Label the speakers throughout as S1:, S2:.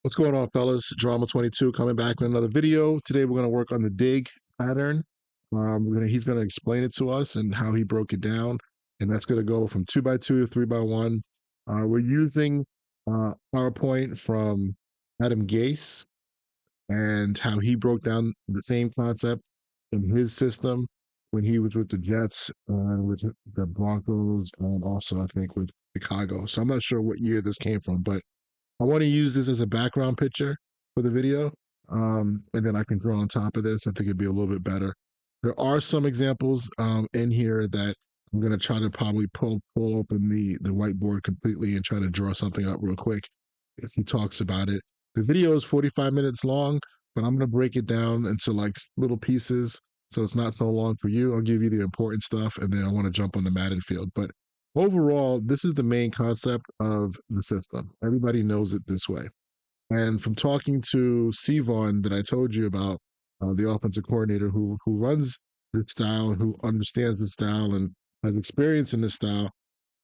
S1: What's going on, fellas? Drama 22 coming back with another video. Today we're going to work on the dig pattern. He's going to explain it to us and how he broke it down. And that's going to go from 2x2 to 3x1. We're using PowerPoint from Adam Gase and how he broke down the same concept in his system when he was with the Jets, with the Broncos, and also I think with Chicago. So I'm not sure what year this came from, but I want to use this as a background picture for the video, and then I can draw on top of this. I think it'd be a little bit better. There are some examples in here that I'm going to try to probably pull open the whiteboard completely and try to draw something up real quick if he talks about it. The video is 45 minutes long, but I'm going to break it down into like little pieces so it's not so long for you. I'll give you the important stuff, and then I want to jump on the Madden field. But overall, this is the main concept of the system. Everybody knows it this way. And from talking to Sivon that I told you about, the offensive coordinator who runs this style and who understands the style and has experience in this style,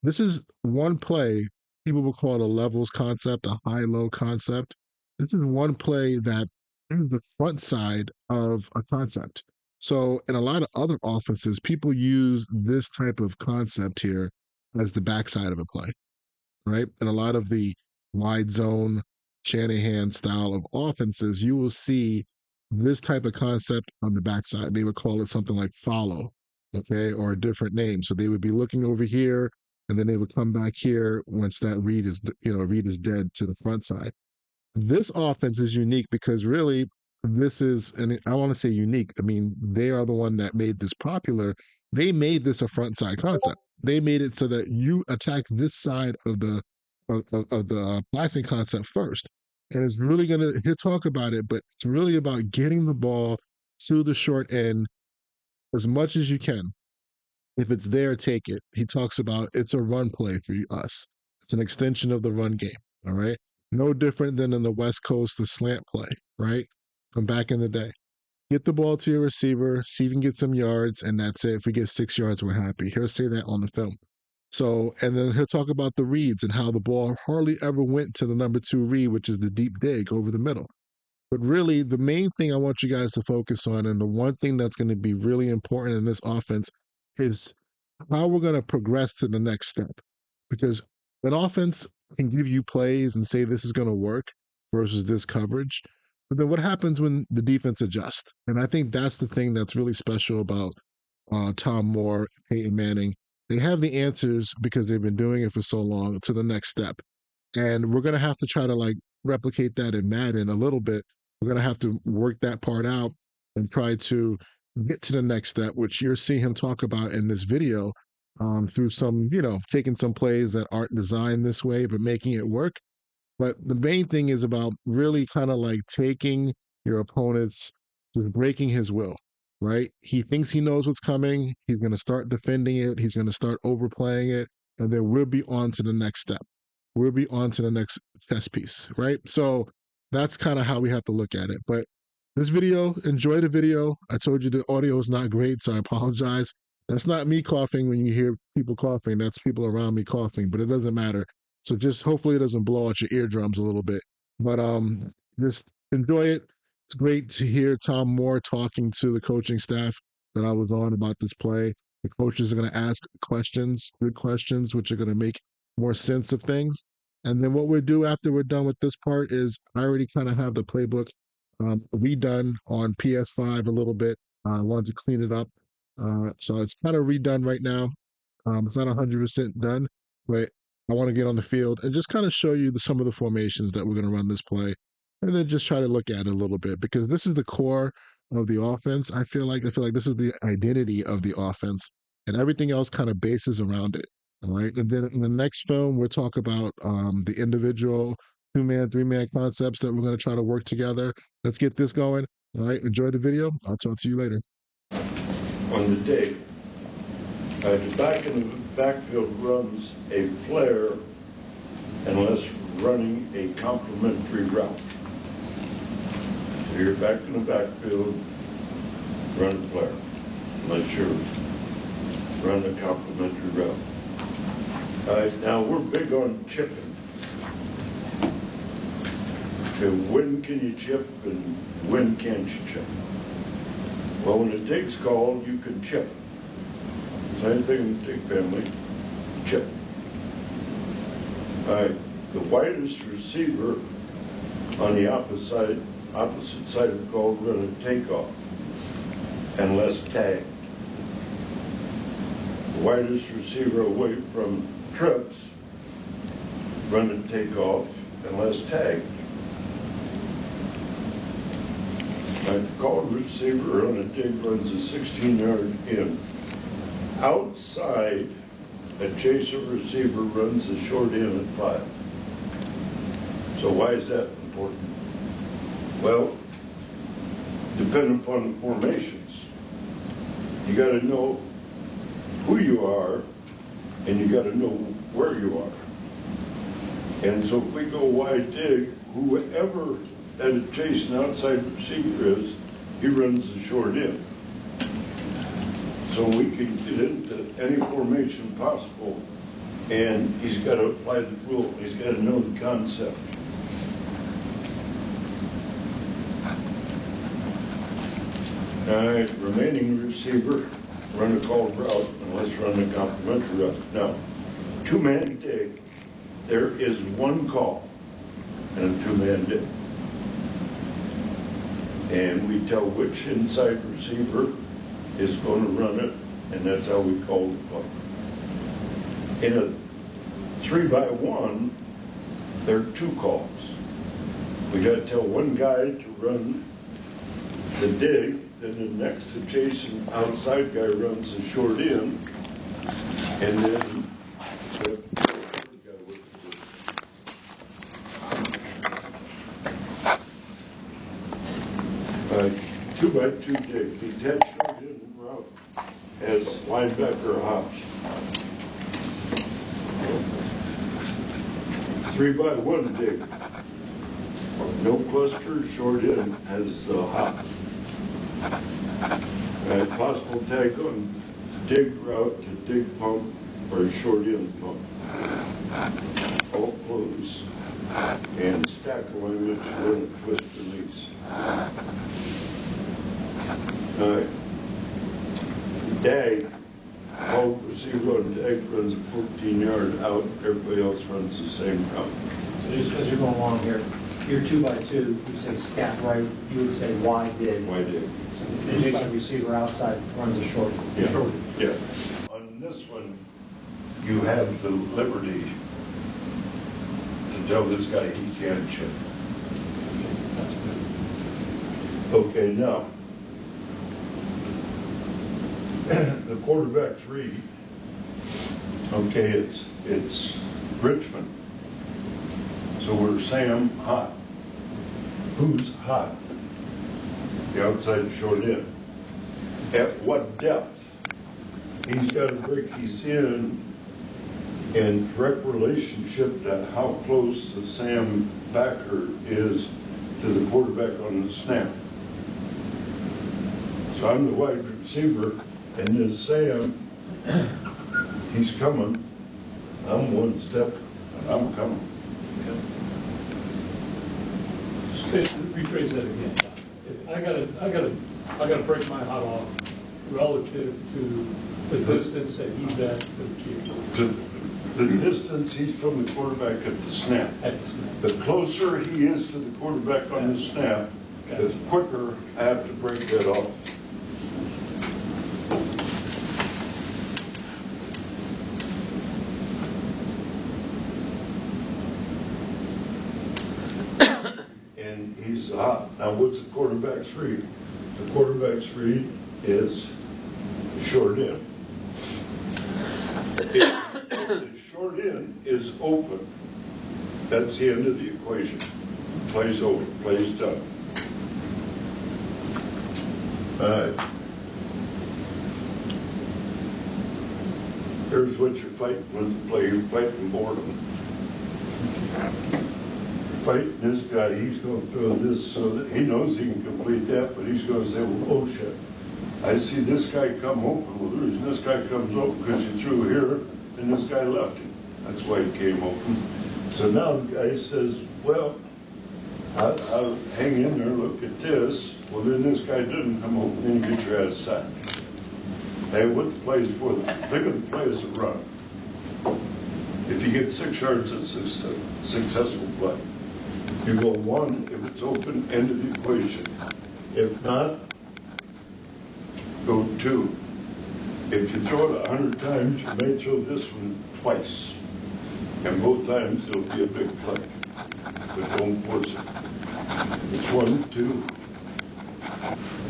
S1: this is one play. People will call it a levels concept, a high-low concept. This is one play that is the front side of a concept. So in a lot of other offenses, people use this type of concept here as the backside of a play, right? And a lot of the wide zone Shanahan style of offenses, you will see this type of concept on the backside. They would call it something like follow, okay, or a different name. So they would be looking over here, and then they would come back here once that read is, read is dead to the front side. This offense is unique because really this is, and I want to say unique. I mean, they are the one that made this popular. They made this a front side concept. They made it so that you attack this side of the passing concept first. And it's really gonna he'll talk about it, but it's really about getting the ball to the short end as much as you can. If it's there, take it. He talks about it's a run play for us. It's an extension of the run game. All right. No different than in the West Coast, the slant play, right? From back in the day. Get the ball to your receiver, see if you can get some yards, and that's it. If we get 6 yards, we're happy. He'll say that on the film. So, and then he'll talk about the reads and how the ball hardly ever went to the number 2 read, which is the deep dig over the middle. But really, the main thing I want you guys to focus on, and the one thing that's going to be really important in this offense, is how we're going to progress to the next step. Because an offense can give you plays and say this is going to work versus this coverage. But then what happens when the defense adjusts? And I think that's the thing that's really special about Tom Moore, Peyton Manning. They have the answers because they've been doing it for so long to the next step. And we're going to have to try to like replicate that in Madden a little bit. We're going to have to work that part out and try to get to the next step, which you're seeing him talk about in this video, through some, taking some plays that aren't designed this way, but making it work. But the main thing is about really kind of like taking your opponent's, just breaking his will, right? He thinks he knows what's coming. He's going to start defending it. He's going to start overplaying it. And then we'll be on to the next step. We'll be on to the next chess piece, right? So that's kind of how we have to look at it. But this video, enjoy the video. I told you the audio is not great, so I apologize. That's not me coughing when you hear people coughing. That's people around me coughing, but it doesn't matter. So just hopefully it doesn't blow out your eardrums a little bit. But just enjoy it. It's great to hear Tom Moore talking to the coaching staff that I was on about this play. The coaches are going to ask questions, good questions, which are going to make more sense of things. And then what we'll do after we're done with this part is I already kind of have the playbook redone on PS5 a little bit. I wanted to clean it up. So it's kind of redone right now. It's not 100% done, but I want to get on the field and just kind of show you some of the formations that we're going to run this play, and then just try to look at it a little bit because this is the core of the offense. I feel like this is the identity of the offense, and everything else kind of bases around it. All right, and then in the next film we'll talk about the individual 2-man, 3-man concepts that we're going to try to work together. Let's get this going. All right, enjoy the video. I'll talk to you later.
S2: On the dig, the back in the backfield runs a flare unless running a complementary route. So you're back in the backfield, run a flare unless you're run a complementary route. All right, now we're big on chipping. Okay, when can you chip and when can't you chip? Well, when a dig's called, you can chip. Same thing in the dig family, chip. All right, the widest receiver on the opposite side of the call run a takeoff unless tagged. The widest receiver away from trips run a takeoff unless tagged. Right, the called receiver on a dig runs a 16-yard in. Outside, a chaser receiver runs a short in at 5. So why is that important? Well, depending upon the formations, you got to know who you are and you got to know where you are. And so if we go wide dig, whoever that a chasing outside receiver is, he runs the short in. So we can get into any formation possible, and he's got to apply the rule. He's got to know the concept. All right, remaining receiver, run a called route, and let's run a complementary route. Now, two-man dig, there is one call and a two-man dig. And we tell which inside receiver is going to run it, and that's how we call the play. In a 3-by-1, there are 2 calls. We got to tell one guy to run the dig, then the next adjacent outside guy runs the short in, and then the third guy with the dig. All right, 2-by-2 dig. The dead short in route as linebacker hops. 3-by-1 dig. No cluster, short in as hop. Possible tag on dig route to dig pump or short in pump. All close and stack alignment to run a twist release. All right. Dag, called receiver on dag runs a 14-yard out, everybody else runs the same route.
S3: So just as you're going along here, you're 2-by-2, you say stack right, you would say wide dig.
S2: Wide dig.
S3: So the adjacent receiver outside runs a short.
S2: Yeah.
S3: Short.
S2: Yeah. On this one, you have the liberty to tell this guy he can't chip.
S3: That's good.
S2: Okay, now, the quarterback 3, okay, it's Richmond. So we're Sam hot. Who's hot? The outside short in. At what depth? He's got to break his in and direct relationship to how close the Sam backer is to the quarterback on the snap. So I'm the wide receiver, and this Sam, he's coming. I'm one step, and I'm coming.
S4: Rephrase that again. I gotta break my hat off relative to the distance that he's at to the key.
S2: The distance he's from the quarterback at the snap.
S4: At the snap.
S2: The closer he is to the quarterback on the snap, the quicker I have to break that off. And he's hot. Now what's the quarterback's read? The quarterback's read is short in. If the short in is open, that's the end of the equation. Play's over, play's done. All right. Here's what you're fighting with the play. You're fighting boredom. Fighting this guy, he's going to throw this so that he knows he can complete that, but he's going to say, well, oh shit. I see this guy come open. Well, the reason this guy comes open because you threw here and this guy left him. That's why he came open. So now the guy says, well, I'll hang in there, look at this. Well, then this guy didn't come over, then you get your ass sacked. Hey, what the play is for? Think of the play as a run. If you get 6 yards, it's a successful play. You go 1 if it's open, end of the equation. If not, go 2. If you throw it 100 times, you may throw this one twice. And both times it'll be a big play. But don't force it. It's 1, 2,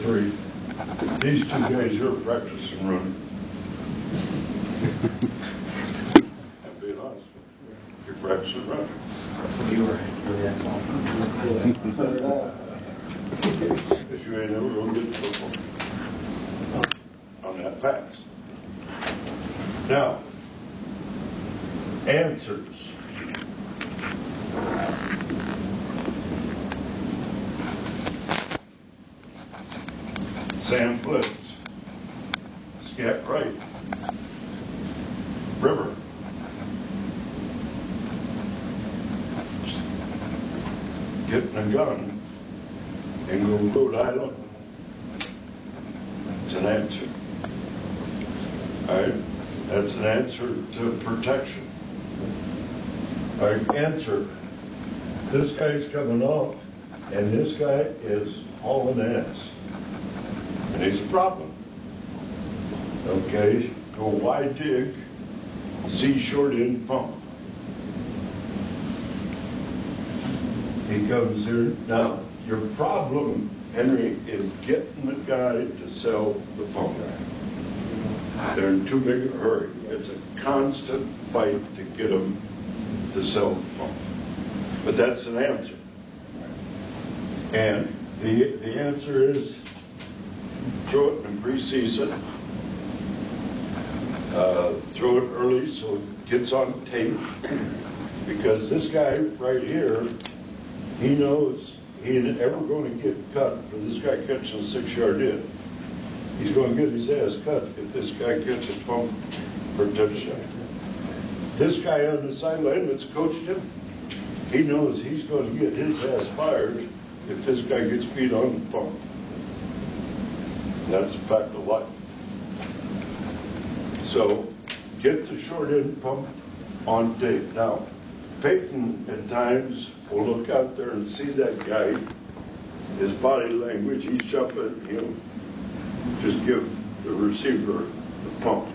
S2: 3. These 2 guys you're practicing running. I'm being honest. You're practicing running.
S3: You were that
S2: Because you ain't ever going to get the football on that pass. Now, answers. Sam Blitz, Scat right, River, getting a gun and go to Rhode Island. It's an answer. All right, that's an answer to protection. All right, answer. This guy's coming off, and this guy is hauling ass. And it's a problem. Okay, go wide dig, Z short end pump. He comes here. Now, your problem, Henry, is getting the guy to sell the pump. They're in too big a hurry. It's a constant fight to get them to sell the pump. But that's an answer. And the answer is throw it in preseason, throw it early so it gets on tape, because this guy right here, he knows he ain't ever going to get cut for this guy catching a 6-yard in. He's going to get his ass cut if this guy catches pump for a touchdown. This guy on the sideline that's coached him, he knows he's going to get his ass fired if this guy gets beat on the pump. And that's a fact of life. So get the short end pump on tape. Now, Peyton at times will look out there and see that guy, his body language, he's jumping, he'll just give the receiver the pump.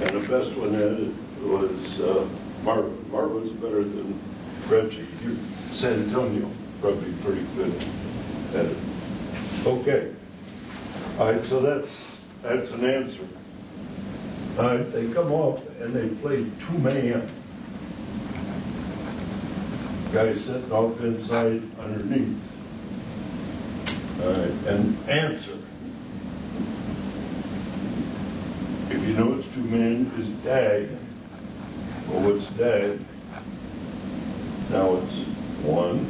S2: And the best one at it was Marvin. Marvin's better than Reggie. San Antonio, probably pretty good at it. Okay. All right, so that's an answer. All right, they come off and they play 2-man. Guy sitting off inside underneath. All right, and answer. If you know it's 2-man, is dag. Well, what's dag? Now it's 1,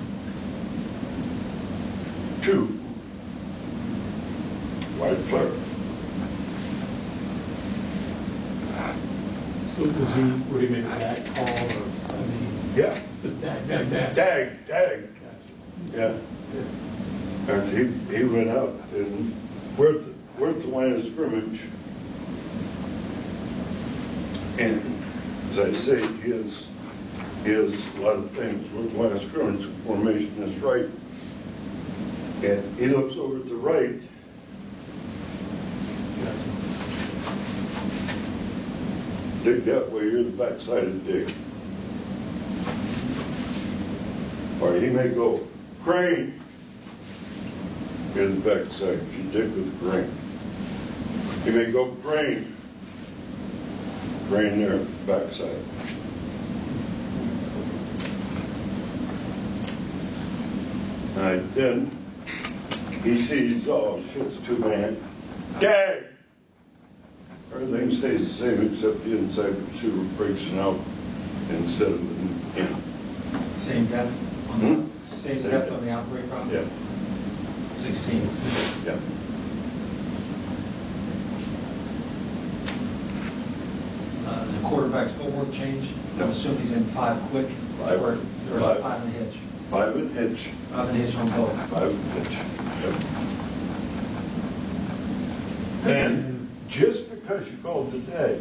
S2: 2. Wide flare.
S4: So would he make a back call or, I mean,
S2: Yeah.
S4: just dag.
S2: Dag. Yeah. And he went out and worth the line of scrimmage. And as I say, he has a lot of things. Worth the line of scrimmage, the formation is right. And he looks over to the right. Dig that way, you're the backside of the dig. Or he may go, crane. You're the backside, you dig with the crane. He may go, crane. Crane there, backside. All right, then he sees, oh shit, it's 2-man. Dag! Everything stays the same except the inside receiver breaks it out instead of the in.
S3: Same depth on the same depth on the outbreak route?
S2: Yeah.
S3: 16.
S2: Yeah.
S3: The quarterback's footwork change?
S2: No.
S3: I assume he's in 5 quick,
S2: Five.
S3: or 5 in a hitch.
S2: 5 an inch.
S3: 5 an inch on both.
S2: 5 an inch. Yep. And just because you called the dag,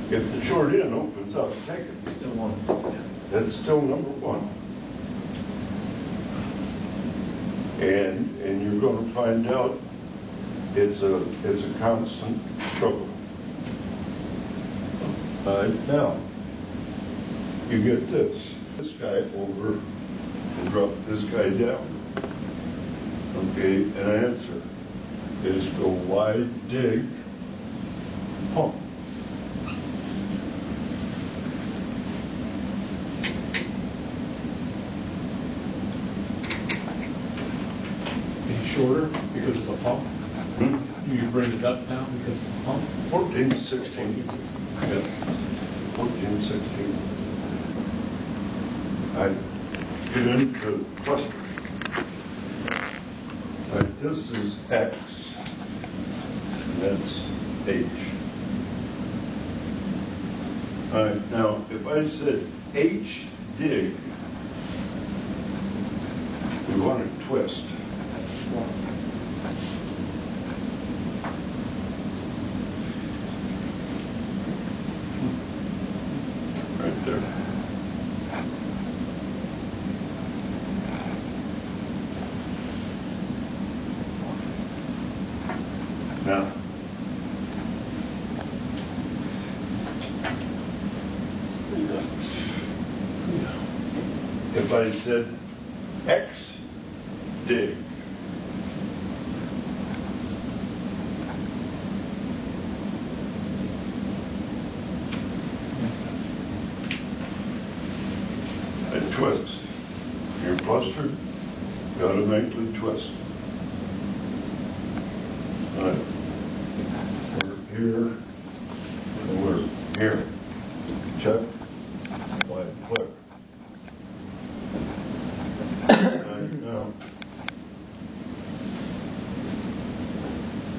S2: if the short end opens up, take it.
S3: Still one.
S2: That's still number 1. And you're going to find out it's a constant struggle. Now, you get this guy over and drop this guy down. Okay, and answer is go wide, dig, pump.
S4: It's shorter because it's a pump. You bring the depth down because it's a pump.
S2: 14 to 16. Yeah. 14, 16. I get into clusters. Right, this is X, and that's H. All right, now, if I said H dig, we want to twist. Right there. Now, if I said X dig, I twist. You're clustered, you automatically twist. All right. We're here, and we're here. Check, wide click. Right now,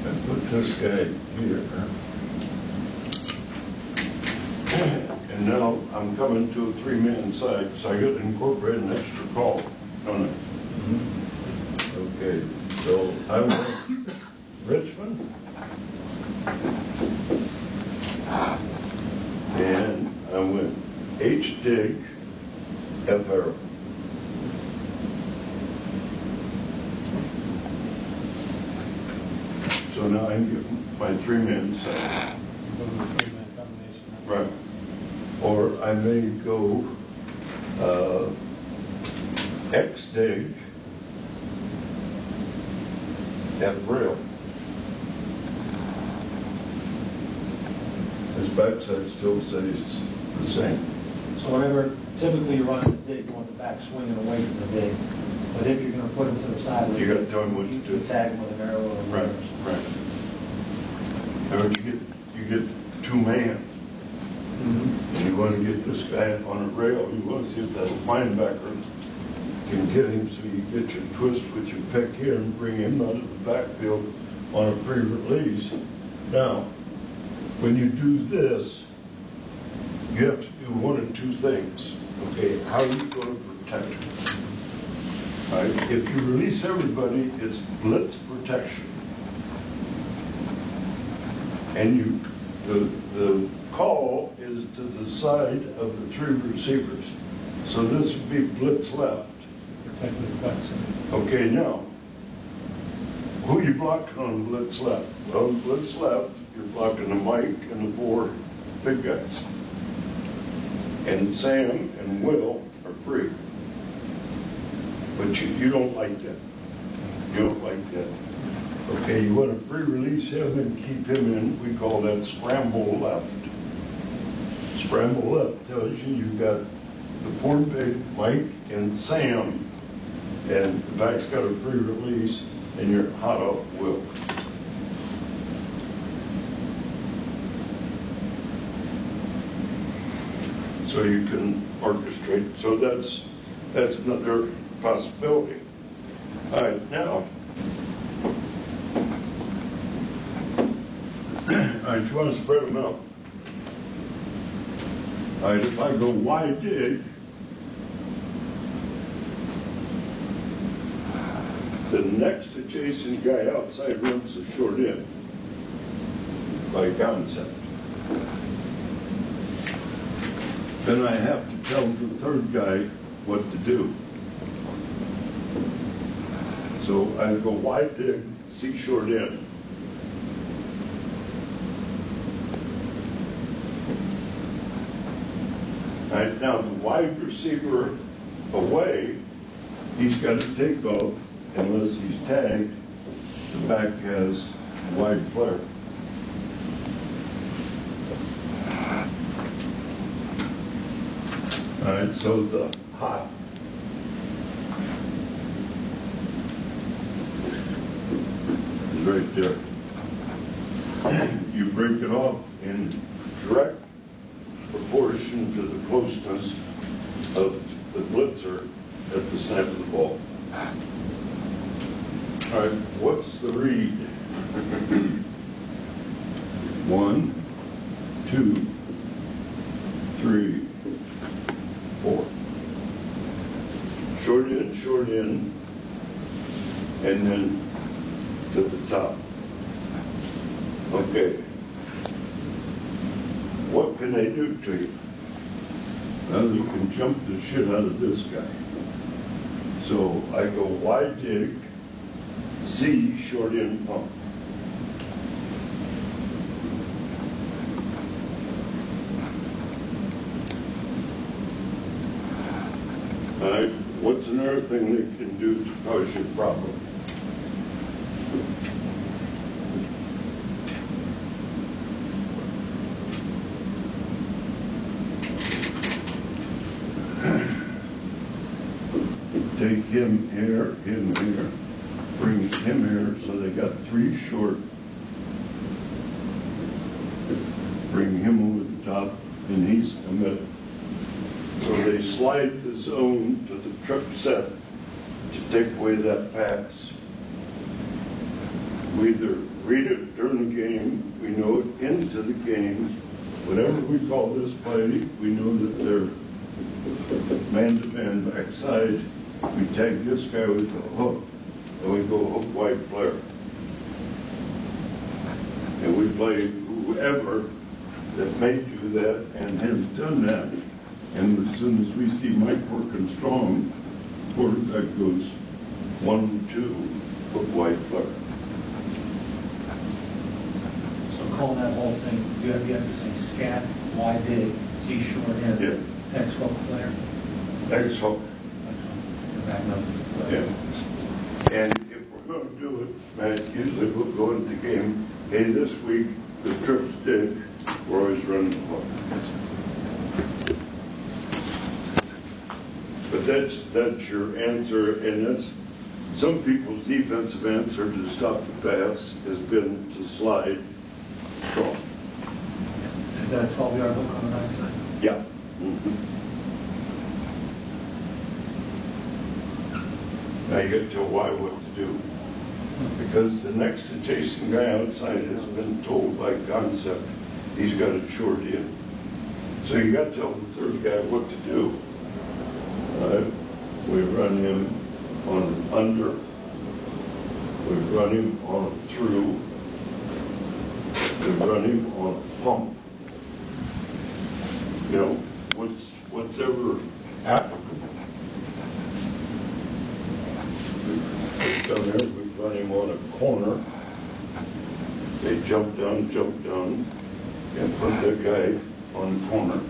S2: I put this guy here. And now I'm coming to a 3-man side, so I got to incorporate an extra call, don't I? Okay, so I went Richmond, and I went H dig, F arrow. So now I'm getting my 3-man side.
S4: Go to the 3-man combination.
S2: Right. Or I may go X dig, F rail. This backside still stays the same.
S3: So whenever typically you run the dig, you want the back swinging away from the dig. But if you're going to put them to the side,
S2: You got to tell them what
S3: you
S2: to do.
S3: can tag them with an arrow or
S2: Right,
S3: reverse.
S2: right. Now you get 2-man. And you want to get this guy on a rail. You want to see if that linebacker can get him, so you get your twist with your pick here and bring him out of the backfield on a free release. Now, when you do this, you have to do one of 2 things. Okay, how are you going to protect him? All right, if you release everybody, it's blitz protection. And the call is to the side of the 3 receivers. So this would be blitz left.
S4: Protecting the backside.
S2: Okay, now, who are you blocking on blitz left? Well, blitz left, you're blocking the Mike and the 4 big guys. And Sam and Will are free. But you don't like that. You don't like that. Okay, you want to free release him and keep him in, we call that scramble left. Scramble left tells you you've got the 4 big, Mike and Sam, and the back's got a free release, and you're hot off Will. So you can orchestrate, so that's another possibility. All right, now, all right, you want to spread them out. All right, if I go wide dig, The next adjacent guy outside runs the short end by concept. Then I have to tell the third guy what to do. So I go wide dig, see short end. All right, now the wide receiver away, he's got to take off unless he's tagged. The back has wide flare. All right, so the hot is right there. You break it off in direct proportion to the closeness of the blitzer at the snap of the ball. All right, what's the read? 1, 2, 3, 4. Short in, and then to the top. Okay. What can they do to you? Well, you can jump the shit out of this guy. So I go wide dig, C, short end pump. All right, what's another thing they can do to cause you a problem? Take him here, bring him here, so they got 3 short. Bring him over the top, and he's committed. So they slide the zone to the trip set to take away that pass. We either read it during the game, we know it into the game. Whatever we call this play, we know that they're man-to-man backside. We tag this guy with a hook, and we go hook wide flare. And we play whoever that may do that and has done that. And as soon as we see Mike working strong, quarterback goes 1, 2, hook wide flare.
S3: So calling that whole thing, you have to say scat, wide dig, C short end,
S2: Yeah.
S3: X hook flare.
S2: X hook.
S3: Back numbers.
S2: Yeah. And if we're going to do it, Matt, usually we'll go into the game, hey, this week, the trip stick, we're always running the ball. But that's your answer, and that's some people's defensive answer to stop the pass has been to slide strong.
S3: Is that a 12-yard hook on the backside?
S2: Yeah. Mm-hmm. Now you got to tell why what to do. Because the next adjacent guy outside has been told by concept he's got it short in. So you got to tell the third guy what to do. We run him on an under. We run him on a through. We run him on a pump. You know, what's ever applicable. Down there, we run him on a corner. They jump down, and put the guy on the corner.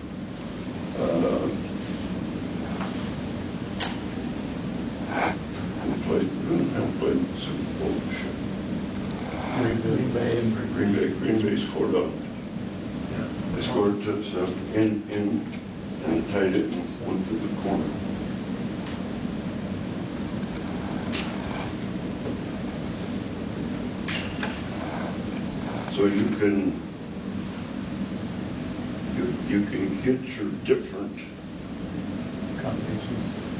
S2: We played the Super Bowl this year. Green Bay scored up. They scored a touchdown in and tied it and went to the corner. So you can get your different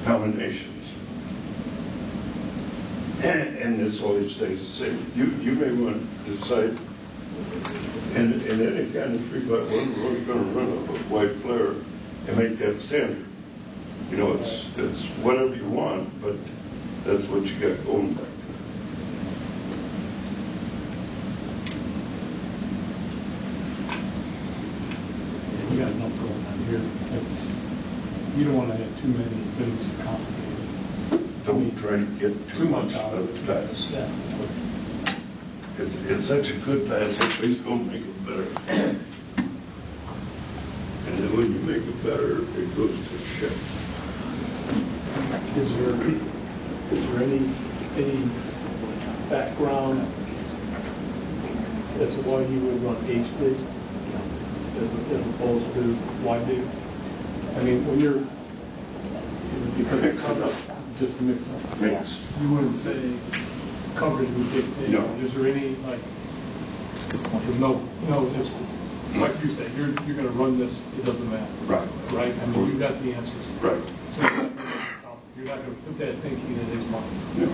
S2: combinations. And this always stays the same. You may want to decide in any kind of 3x1, we're always going to run a wide flare and make that standard. You know, it's whatever you want, but that's what you got going back there.
S4: here, you don't want to have too many things complicated.
S2: Don't try to get too much out of the pass.
S4: Yeah.
S2: It's such a good pass, please go make it better. And then when you make it better, it goes to shit.
S4: Is there any background as to why you would run H-dig as opposed to Y-dig? I mean, when you're, is it because of coverage, just mix up?
S2: Mix.
S4: You wouldn't say coverage would dictate?
S2: No.
S4: Is there any, like, no, it's, like you said, you're gonna run this, it doesn't matter.
S2: Right.
S4: Right? I mean, you got the answers.
S2: Right.
S4: So you're not gonna put that thinking in his mind.
S2: No.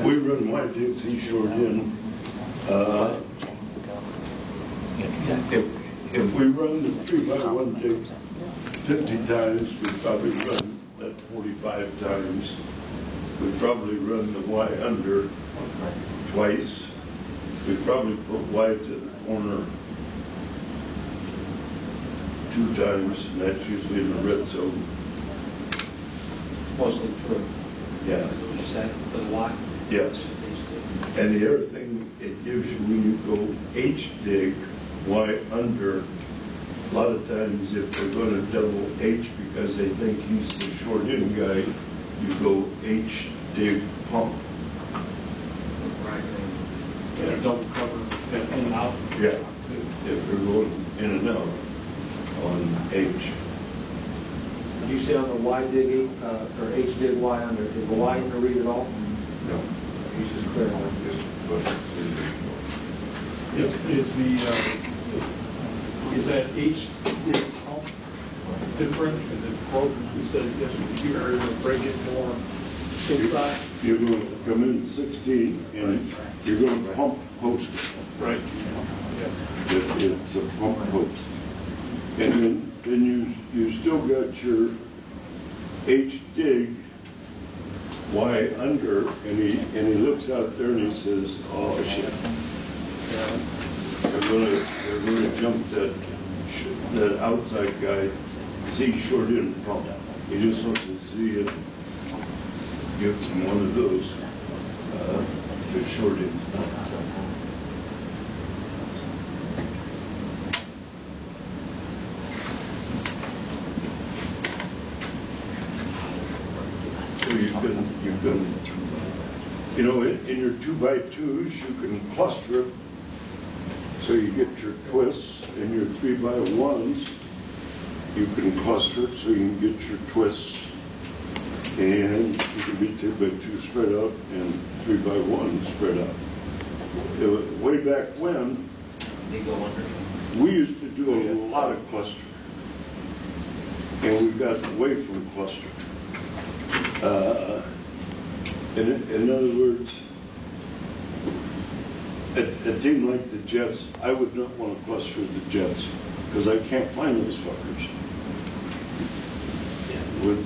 S2: We run white digs, he short in. If we run the 3x1 dig 50 times, we probably run that 45 times. We probably run the Y under twice. We probably put Y to the corner 2 times, and that's usually in the red zone.
S3: Mostly true.
S2: Yeah.
S3: That's what you said, for the Y.
S2: Yes. And the other thing it gives you when you go H dig, Y under, a lot of times if they're going to double H because they think he's the short end guy, you go H dig pump.
S3: Right.
S4: Yeah, double cover, in and out.
S2: Yeah. If they're going in and out on H.
S3: Did you say on the Y dig, or H dig Y under, is the Y in the read at all?
S2: No.
S3: He's just clear on it.
S4: Is that H dig pump different? Is it broken? You said yes, you are going to break it more inside?
S2: You're going to come in 16 and you're going to pump post it.
S4: Right.
S2: It's a pump post. And then you still got your H dig Y under, and he looks out there and he says, "Oh shit, they're gonna jump that outside guy. See short end pump. He just wants to see it. Gives him one of those to short end." So you can, you know, in your 2x2s, you can cluster it. So you get your twists. In your 3x1s, you can cluster it so you can get your twists. And you can be 2x2 spread out and 3x1 spread out. Way back when, we used to do a lot of clustering. And we got away from clustering. In other words, a team like the Jets, I would not want to cluster the Jets because I can't find those fuckers.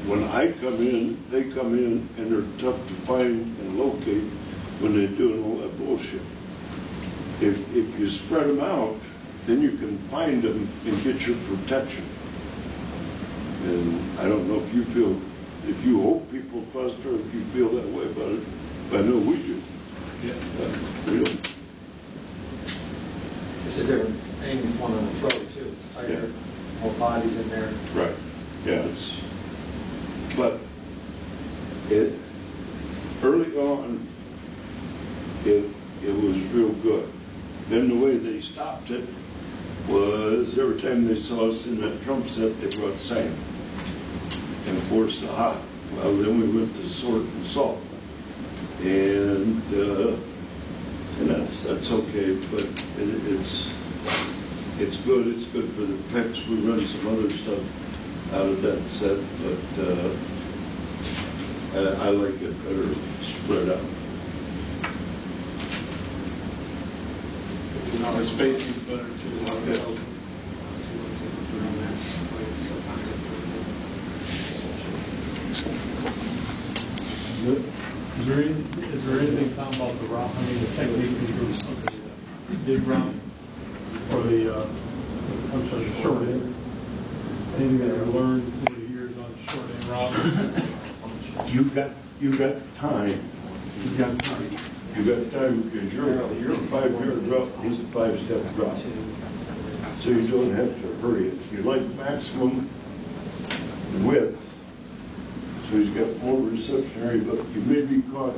S2: When I come in, they come in and they're tough to find and locate when they're doing all that bullshit. If you spread them out, then you can find them and get your protection. And I don't know if you feel, if you hope people cluster, if you feel that way about it, but I know we do.
S4: Yeah.
S2: We don't.
S3: It's a different aim one on the throw too. It's tighter, more bodies in there.
S2: Right. Yeah, but early on, it was real good. Then the way they stopped it was every time they saw us in that Trump set, they brought sand and forced the hot. Well, then we went to sort and salt, and that's okay, but it's good. It's good for the picks. We run some other stuff out of that set, but I like it better spread out.
S4: The spacing's better too. Is there anything, Tom, about the route? I mean, the technique is really something, the dig route or the, I'm sorry, the short end. Anything that you learned over the years on short end routes?
S2: You got time.
S4: You've got time.
S2: You got time because you're a 5-yard drop, he's a 5-step drop. So you don't have to hurry it. You like maximum width, so he's got more reception area, but you may be caught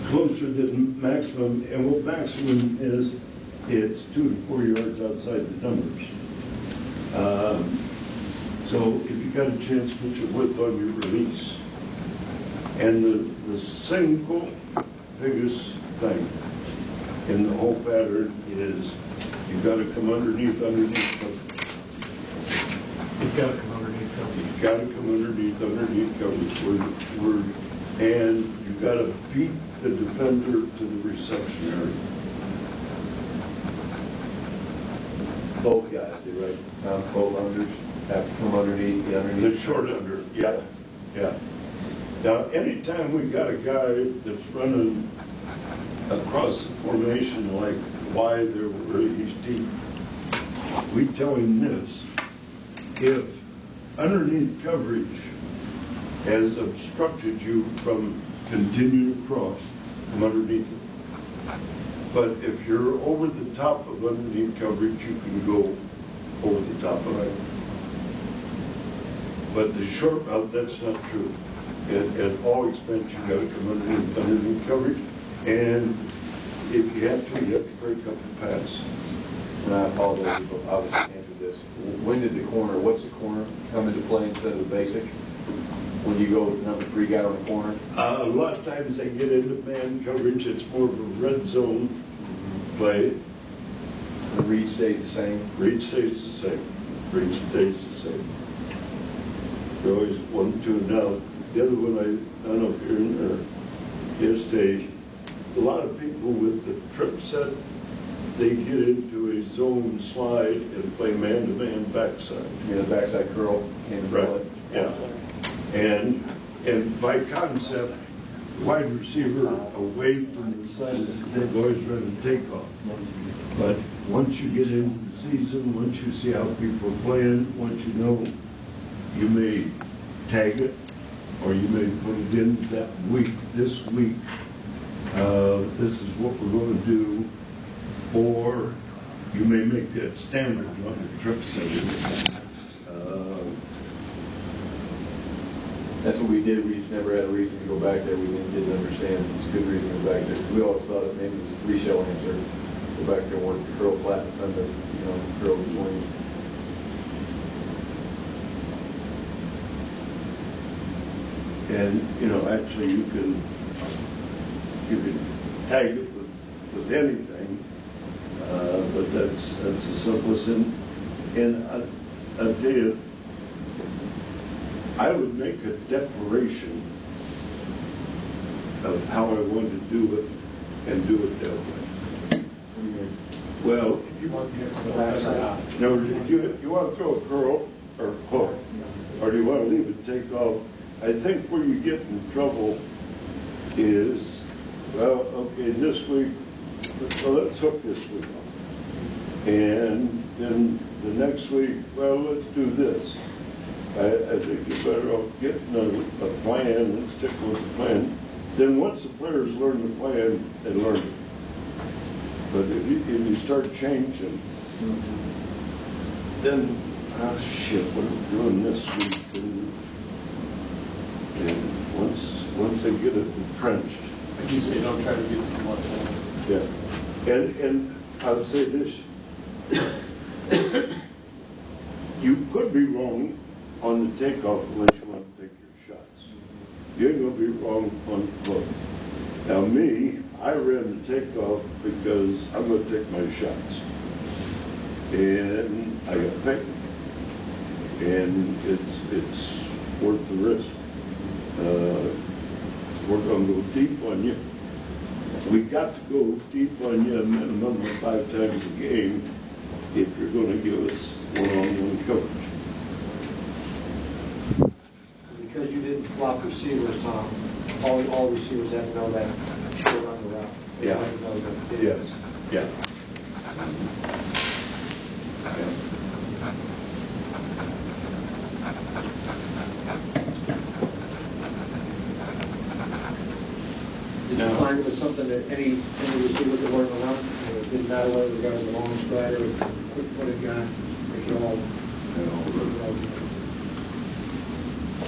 S2: closer than maximum, and what maximum is, it's 2 to 4 yards outside the numbers. So if you got a chance, put your width on your release. And the single biggest thing in the whole pattern is you've got to come underneath coverage.
S4: You've got to come underneath coverage.
S2: You've got to come underneath coverage. And you've got to beat the defender to the reception area.
S5: Both guys do, right? Both unders have to come underneath
S2: The short under, yeah, yeah. Now, anytime we got a guy that's running across the formation like why they're where he's deep, we tell him this: if underneath coverage has obstructed you from continuing across, come underneath it. But if you're over the top of underneath coverage, you can go over the top of it. But the short route, that's not true. At all expense, you got to come underneath coverage, and if you have to break up the pass.
S5: And I apologize if I obviously answered this. When did what's the corner come into play instead of the basic? When you go with number 3 guy on the corner?
S2: A lot of times they get into man coverage. It's more of a red zone play.
S5: The read stays the same?
S2: Read stays the same. Read stays the same. They're always 1, 2. Now, the other one, I don't know if you're in there yesterday, a lot of people with the trip set, they get into a zone slide and play man-to-man backside.
S5: You know, the backside curl came into
S2: Right,
S5: play?
S2: yeah. And by concept, wide receiver away from the side, they're always running takeoff. But once you get into the season, once you see how people are playing, once you know, you may tag it, or you may put it in that week, this week, this is what we're going to do, or you may make that standard on the trip set.
S5: That's what we did. We just never had a reason to go back there. We didn't understand. It's a good reason to go back there. We always thought it maybe it was a 3-shell answer. Go back there and work the curl flat in front of, curl the swing.
S2: And actually you can tag it with anything, but that's the simplest. And I tell you, I would make a declaration of how I want to do it and do it that way. Well,
S4: You want to get to the backside.
S2: no, you want to throw a curl or hook, or do you want to leave it take off? I think where you get in trouble is, well, okay, this week, well, let's hook this week. And then the next week, well, let's do this. I think you're better off getting a plan and sticking with the plan. Then once the players learn the plan, they learn it. But if you start changing, then, shit, what are we doing this week? And once they get it entrenched.
S4: Like you say, don't try to get too much in.
S2: Yeah. And I'll say this. You could be wrong on the takeoff unless you want to take your shots. You ain't going to be wrong on the hook. Now me, I ran the takeoff because I'm going to take my shots. And I got picked. And it's worth the risk. We're going to go deep on you. We got to go deep on you a minimum of 5 times a game if you're going to give us one-on-one coverage.
S3: Because you didn't flop receivers, Tom, all receivers have to know that short under route. They
S2: Yeah.
S3: have to know that.
S2: Yes. Yeah. No.
S3: Find it was something that any receiver could learn to run. It didn't matter whether the guy was a long strider or a quick-footed guy. They could all.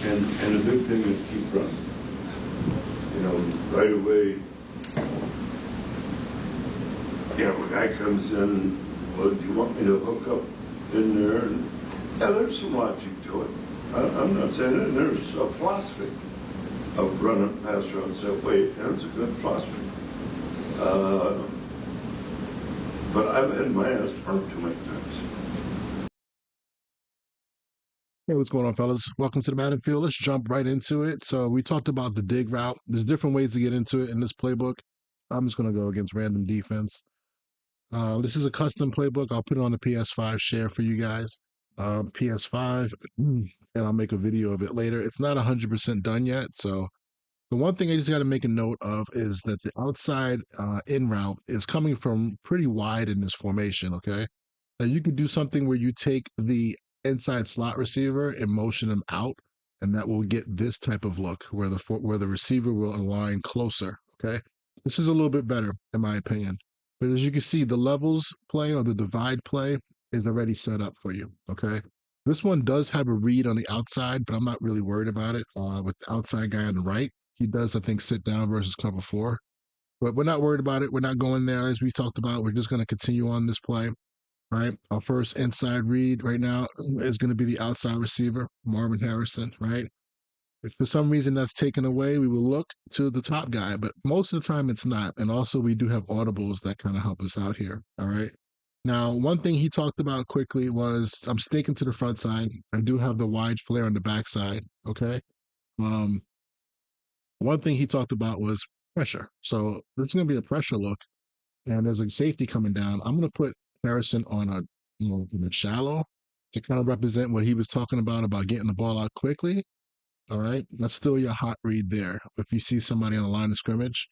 S2: And the big thing is keep running. You know, right away, you know, a guy comes in, well, do you want me to hook up in there? And, yeah, there's some logic to it. I'm not saying it. There's a philosophy of running pass routes that way. That's a good philosophy. But I've had my ass burnt too many times.
S1: Hey, what's going on, fellas? Welcome to the Madden Field. Let's jump right into it. So we talked about the dig route. There's different ways to get into it in this playbook. I'm just going to go against random defense. This is a custom playbook. I'll put it on the PS5 share for you guys. PS5, and I'll make a video of it later. It's not 100% done yet, so the one thing I just got to make a note of is that the outside in route is coming from pretty wide in this formation, okay? Now you could do something where you take the inside slot receiver and motion him out, and that will get this type of look where the receiver will align closer, okay? This is a little bit better in my opinion. But as you can see, the levels play or the divide play is already set up for you, okay? This one does have a read on the outside, but I'm not really worried about it. With the outside guy on the right, he does, I think, sit down versus cover four. But we're not worried about it. We're not going there as we talked about. We're just going to continue on this play, right? Our first inside read right now is going to be the outside receiver, Marvin Harrison, right? If for some reason that's taken away, we will look to the top guy, but most of the time it's not. And also, we do have audibles that kind of help us out here, all right? Now, one thing he talked about quickly was I'm sticking to the front side. I do have the wide flare on the backside, okay? Um, One thing he talked about was pressure. So this is going to be a pressure look, and there's a safety coming down. I'm going to put Harrison on a in a shallow to kind of represent what he was talking about getting the ball out quickly. All right, that's still your hot read there. If you see somebody on the line of scrimmage,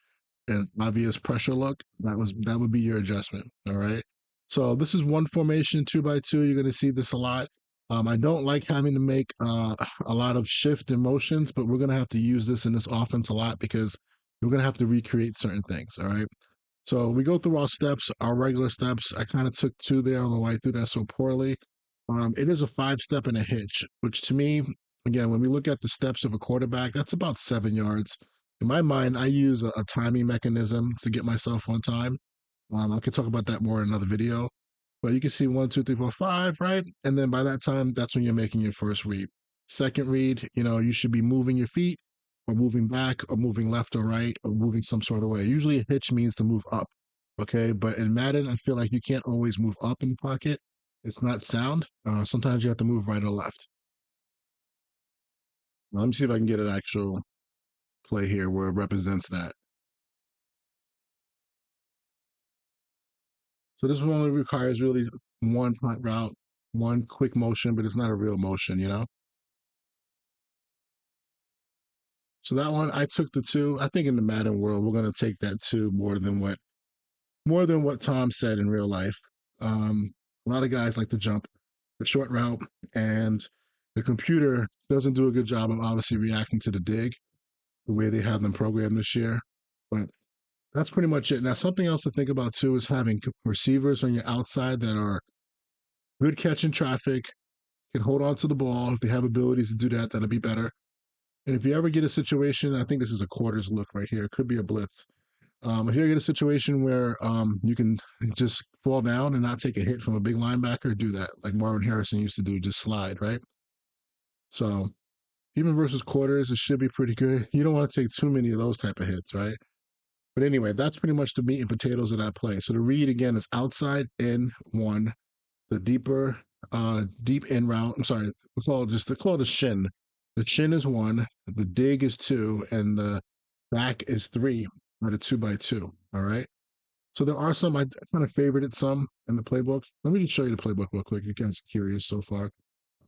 S1: an obvious pressure look, that would be your adjustment. All right. So this is one formation, 2x2. You're going to see this a lot. I don't like having to make a lot of shift and motions, but we're going to have to use this in this offense a lot because we're going to have to recreate certain things. All right. So we go through our steps, our regular steps. I kind of took two there. I don't know why I threw that so poorly. It is a 5-step and a hitch, which to me, again, when we look at the steps of a quarterback, that's about 7 yards. In my mind, I use a timing mechanism to get myself on time. I could talk about that more in another video. But you can see 1, 2, 3, 4, 5, right? And then by that time, that's when you're making your first read. Second read, you should be moving your feet or moving back or moving left or right or moving some sort of way. Usually a hitch means to move up. Okay. But in Madden, I feel like you can't always move up in the pocket. It's not sound. Sometimes you have to move right or left. Now, let me see if I can get an actual play here where it represents that. So this one only requires really one hot route, one quick motion, but it's not a real motion. So that one, I took the two. I think in the Madden world, we're gonna take that two more than what Tom said in real life. A lot of guys like to jump the short route, and the computer doesn't do a good job of obviously reacting to the dig the way they have them programmed this year. But that's pretty much it. Now, something else to think about too is having receivers on your outside that are good catch in traffic, can hold on to the ball. If they have abilities to do that, that'll be better. And if you ever get a situation, I think this is a quarters look right here. It could be a blitz. If you ever get a situation where you can just fall down and not take a hit from a big linebacker, do that. Like Marvin Harrison used to do, just slide, right? So even versus quarters, it should be pretty good. You don't want to take too many of those type of hits, right? But anyway, that's pretty much the meat and potatoes of that play. So the read again is outside in one, the deep in route. I'm sorry, we call it a shin. The chin is one, the dig is two, and the back is three at a 2x2. All right. So there are some I kind of favorited some in the playbook. Let me just show you the playbook real quick. You guys are curious so far.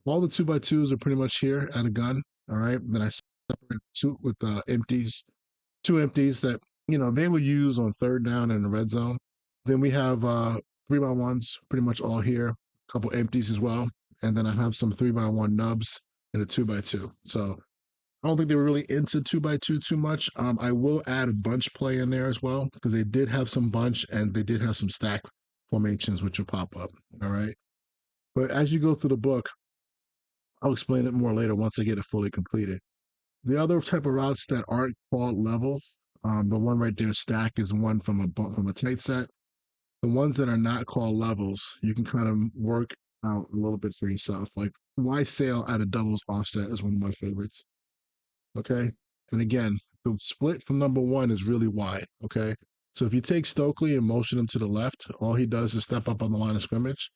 S1: All the 2x2s are pretty much here at a gun. All right. Then I separate two with empties, two empties that they would use on third down in the red zone. Then we have 3x1s pretty much all here, a couple empties as well. And then I have some 3x1 nubs and a 2x2. So I don't think they were really into 2x2 too much. I will add a bunch play in there as well because they did have some bunch and they did have some stack formations which will pop up. All right. But as you go through the book, I'll explain it more later once I get it fully completed. The other type of routes that aren't called levels, the one right there, stack, is one from a tight set. The ones that are not called levels, you can kind of work out a little bit for yourself. Like why sail at a doubles offset is one of my favorites. Okay. And again, the split from number one is really wide. Okay. So if you take Stokely and motion him to the left, all he does is step up on the line of scrimmage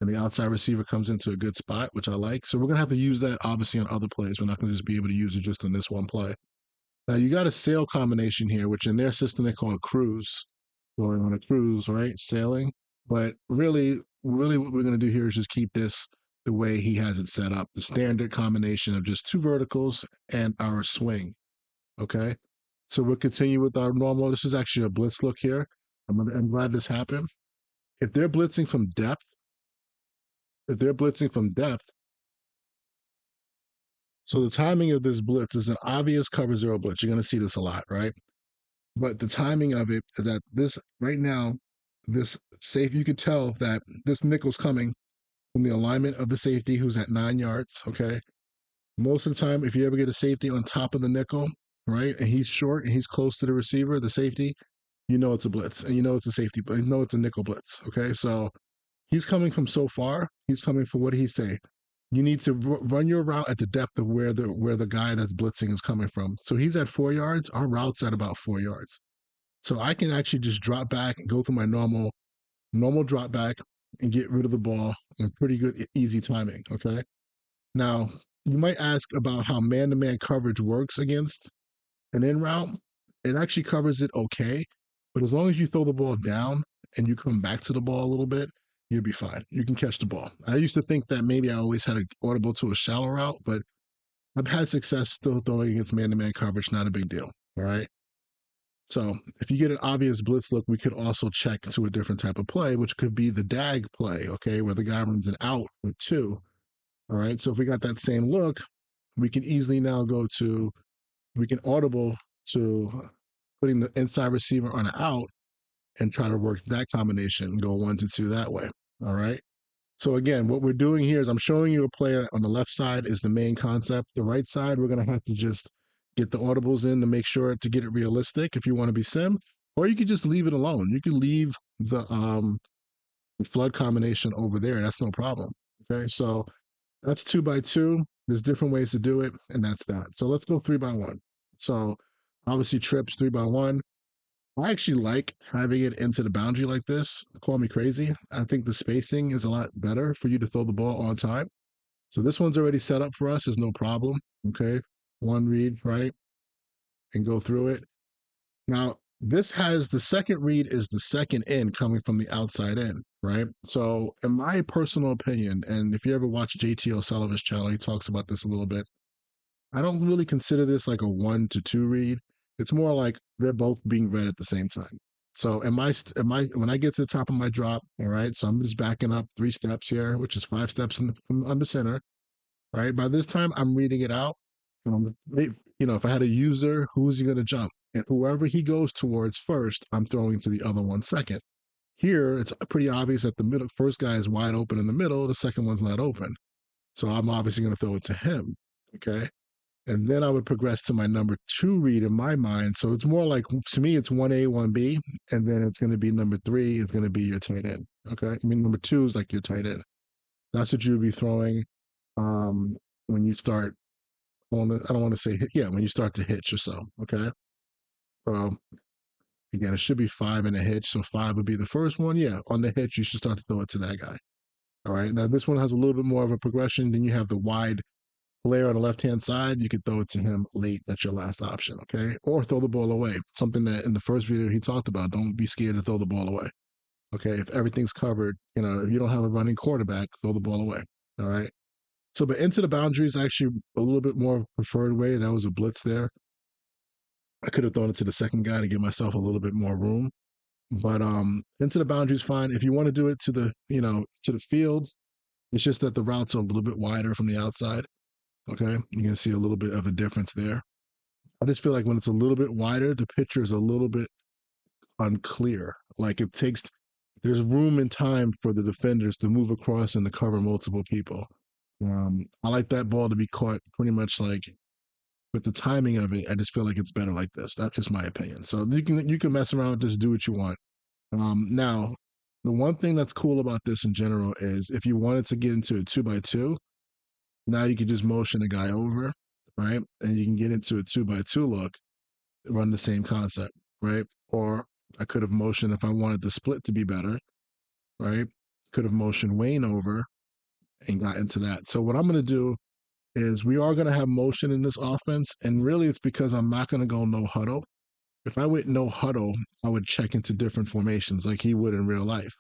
S1: and the outside receiver comes into a good spot, which I like. So we're going to have to use that obviously on other plays. We're not going to just be able to use it just in this one play. Now you got a sail combination here, which in their system they call a cruise. Going on a cruise, right? Sailing. But really what we're going to do here is just keep this the way he has it set up. The standard combination of just two verticals and our swing. Okay. So we'll continue with our normal. This is actually a blitz look here. I'm glad this happened. If they're blitzing from depth, if they're blitzing from depth, so the timing of this blitz is an obvious cover zero blitz. You're going to see this a lot, right? But the timing of it is that this right now, this safe, you could tell that this nickel's coming from the alignment of the safety who's at 9 yards. Okay. Most of the time, if you ever get a safety on top of the nickel, right, and he's short and he's close to the receiver, the safety, you know it's a blitz and you know it's a safety, but you know it's a nickel blitz. Okay. So he's coming from so far. He's coming for what did he say? You need to run your route at the depth of where the guy that's blitzing is coming from. So he's at 4 yards. Our route's at about 4 yards. So I can actually just drop back and go through my normal drop back and get rid of the ball in pretty good easy timing. Okay. Now you might ask about how man-to-man coverage works against an in route. It actually covers it okay, but as long as you throw the ball down and you come back to the ball a little bit, you'll be fine. You can catch the ball. I used to think that maybe I always had an audible to a shallow route, but I've had success still throwing against man-to-man coverage. Not a big deal. All right. So if you get an obvious blitz look, we could also check to a different type of play, which could be the dag play, okay, where the guy runs an out with two. All right. So if we got that same look, we can easily now we can audible to putting the inside receiver on an out and try to work that combination and go 1 to 2 that way. All right. So again, what we're doing here is I'm showing you a play on the left side is the main concept. The right side, we're going to have to just get the audibles in to make sure to get it realistic if you want to be sim, or you could just leave it alone. You can leave the flood combination over there. That's no problem. Okay. So that's 2x2. There's different ways to do it, and that's that. So let's go 3x1. So obviously trips 3x1. I actually like having it into the boundary like this. Call me crazy. I think the spacing is a lot better for you to throw the ball on time. So this one's already set up for us. There's no problem. Okay. One read, right? And go through it. Now, this has the second read is the second in coming from the outside in, right? So, in my personal opinion, and if you ever watch JT O'Sullivan's channel, he talks about this a little bit. I don't really consider this like a 1 to 2 read. It's more like they're both being read at the same time. So, when I get to the top of my drop, all right, so I'm just backing up 3 steps here, which is 5 steps from under center, right? By this time, I'm reading it out. If I had a user, who's he going to jump? And whoever he goes towards first, I'm throwing to the other one second. Here, it's pretty obvious that the middle first guy is wide open in the middle, the second one's not open. So I'm obviously going to throw it to him. Okay. And then I would progress to my number 2 read in my mind. So it's more like, to me, it's 1A, 1B. And then it's going to be number 3 is going to be your tight end. Okay. I mean, number 2 is like your tight end. That's what you would be throwing when you start. I don't want to say, yeah, when you start to hitch or so. Okay. Um, Again, it should be 5 in a hitch. So 5 would be the first one. Yeah. On the hitch, you should start to throw it to that guy. All right. Now, this one has a little bit more of a progression. Then you have the wide player on the left-hand side, you could throw it to him late. That's your last option, okay? Or throw the ball away. Something that in the first video he talked about, don't be scared to throw the ball away, okay? If everything's covered, if you don't have a running quarterback, throw the ball away, all right? So, but into the boundaries, actually a little bit more preferred way. That was a blitz there. I could have thrown it to the second guy to give myself a little bit more room. But into the boundaries, fine. If you want to do it to the, to the field, it's just that the routes are a little bit wider from the outside. Okay, you can see a little bit of a difference there. I just feel like when it's a little bit wider, the picture is a little bit unclear. Like it takes, there's room and time for the defenders to move across and to cover multiple people. I like that ball to be caught pretty much like with the timing of it. I just feel like it's better like this. That's just my opinion. So you can mess around, just do what you want. Now, the one thing that's cool about this in general is if you wanted to get into a 2x2, now you can just motion a guy over, right? And you can get into a 2x2 look, run the same concept, right? Or I could have motioned if I wanted the split to be better, right? Could have motioned Wayne over and got into that. So what I'm going to do is we are going to have motion in this offense, and really it's because I'm not going to go no huddle. If I went no huddle, I would check into different formations like he would in real life.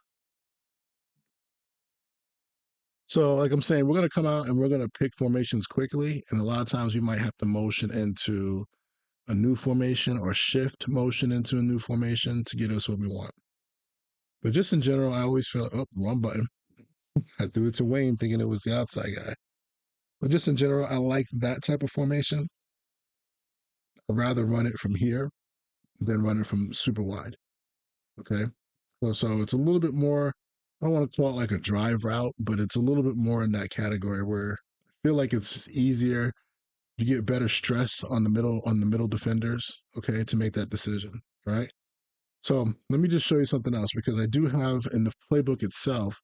S1: So, like I'm saying, we're going to come out and we're going to pick formations quickly, and a lot of times we might have to motion into a new formation or shift motion into a new formation to get us what we want. But just in general, I always feel, oh, wrong button. I threw it to Wayne thinking it was the outside guy. But just in general, I like that type of formation. I'd rather run it from here than run it from super wide. Okay. So it's a little bit more, I don't want to call it like a drive route, but it's a little bit more in that category where I feel like it's easier. You get better stress on the middle defenders, okay, to make that decision, right? So let me just show you something else because I do have in the playbook itself,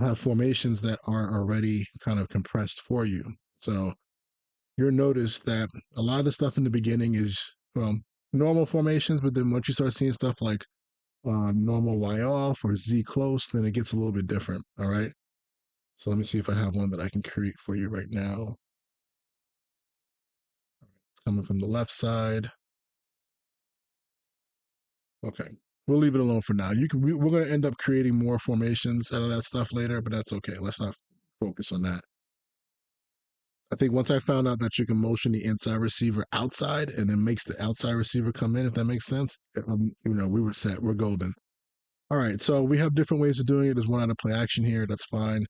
S1: I have formations that are already kind of compressed for you. So you'll notice that a lot of the stuff in the beginning is well normal formations, but then once you start seeing stuff like normal Y off or Z close, then it gets a little bit different. All right. So let me see if I have one that I can create for you right now. It's coming from the left side. Okay. We'll leave it alone for now. We're going to end up creating more formations out of that stuff later, but that's okay. Let's not focus on that. I think once I found out that you can motion the inside receiver outside and then makes the outside receiver come in, if that makes sense, we were set. We're golden. All right. So we have different ways of doing it. There's one out of play action here. That's fine.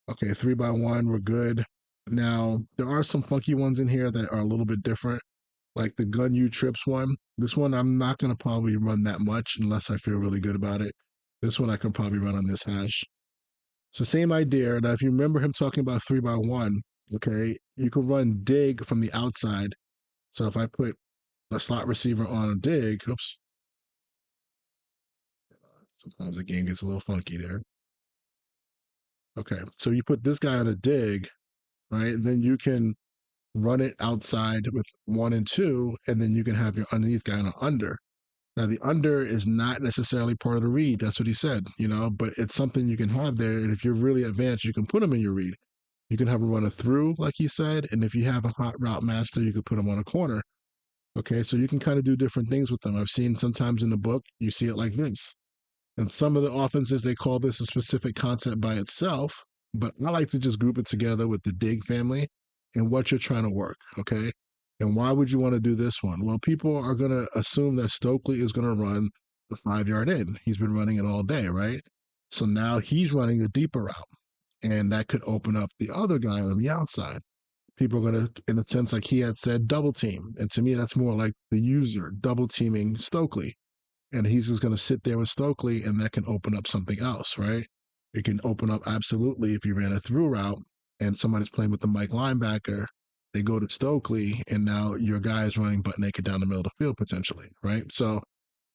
S1: Okay. 3x1. We're good. Now, there are some funky ones in here that are a little bit different, like the gun you trips one. This one, I'm not going to probably run that much unless I feel really good about it. This one I can probably run on this hash. It's the same idea. Now, if you remember him talking about 3x1, okay, you can run dig from the outside. So if I put a slot receiver on a dig, oops, sometimes the game gets a little funky there. Okay, so you put this guy on a dig, right? Then you can run it outside with 1 and 2, and then you can have your underneath guy on an under. Now the under is not necessarily part of the read. That's what he said, but it's something you can have there. And if you're really advanced, you can put them in your read. You can have them run a through, like he said. And if you have a hot route master, you could put them on a corner. Okay, so you can kind of do different things with them. I've seen sometimes in the book, you see it like this. And some of the offenses, they call this a specific concept by itself, but I like to just group it together with the dig family and what you're trying to work. Okay. And why would you want to do this one? Well, people are going to assume that Stokely is going to run the 5 yard in. He's been running it all day, right? So now he's running a deeper route, and that could open up the other guy on the outside. People are going to, in a sense, like he had said, double team. And to me, that's more like the user double teaming Stokely, and he's just going to sit there with Stokely, and that can open up something else, right? It can open up absolutely if you ran a through route and somebody's playing with the Mike linebacker, they go to Stokely, and now your guy is running butt naked down the middle of the field potentially, right? So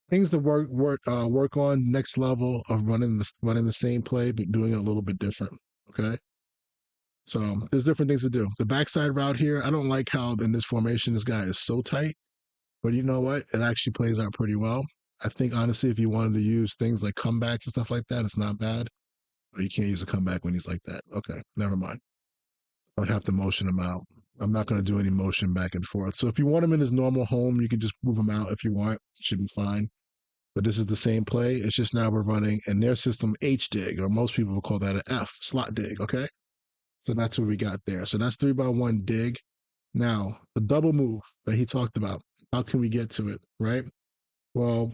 S1: things to work on next level of running the same play but doing it a little bit different. Okay. So there's different things to do. The backside route here, I don't like how in this formation this guy is so tight. But you know what? It actually plays out pretty well. I think honestly, if you wanted to use things like comebacks and stuff like that, it's not bad. But you can't use a comeback when he's like that. Okay, never mind. I'd have to motion him out. I'm not going to do any motion back and forth. So if you want him in his normal home, you can just move him out if you want. It should be fine. But this is the same play. It's just now we're running in their system H dig, or most people will call that an F slot dig. Okay, so that's what we got there. So that's 3x1 dig. Now the double move that he talked about. How can we get to it? Right. Well,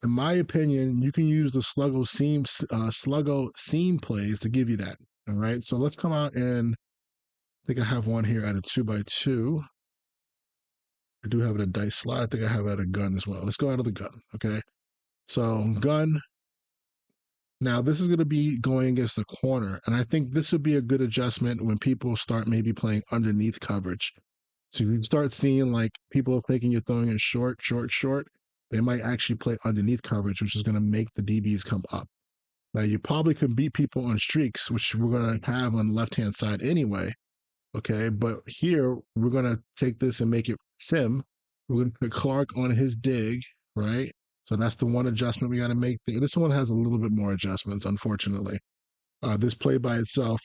S1: in my opinion, you can use the sluggo seam plays to give you that. All right. So let's come out and think I have one here at a 2x2. I do have it a dice slot. I think I have it at a gun as well. Let's go out of the gun. Okay. So gun. Now this is going to be going against the corner, and I think this would be a good adjustment when people start maybe playing underneath coverage. So you start seeing like people thinking you're throwing it short, short, short. They might actually play underneath coverage, which is going to make the DBs come up. Now you probably can beat people on streaks, which we're going to have on the left hand side anyway. Okay, but here we're going to take this and make it sim. We're going to put Clark on his dig, right? So that's the one adjustment we got to make. This one has a little bit more adjustments, unfortunately. This play by itself,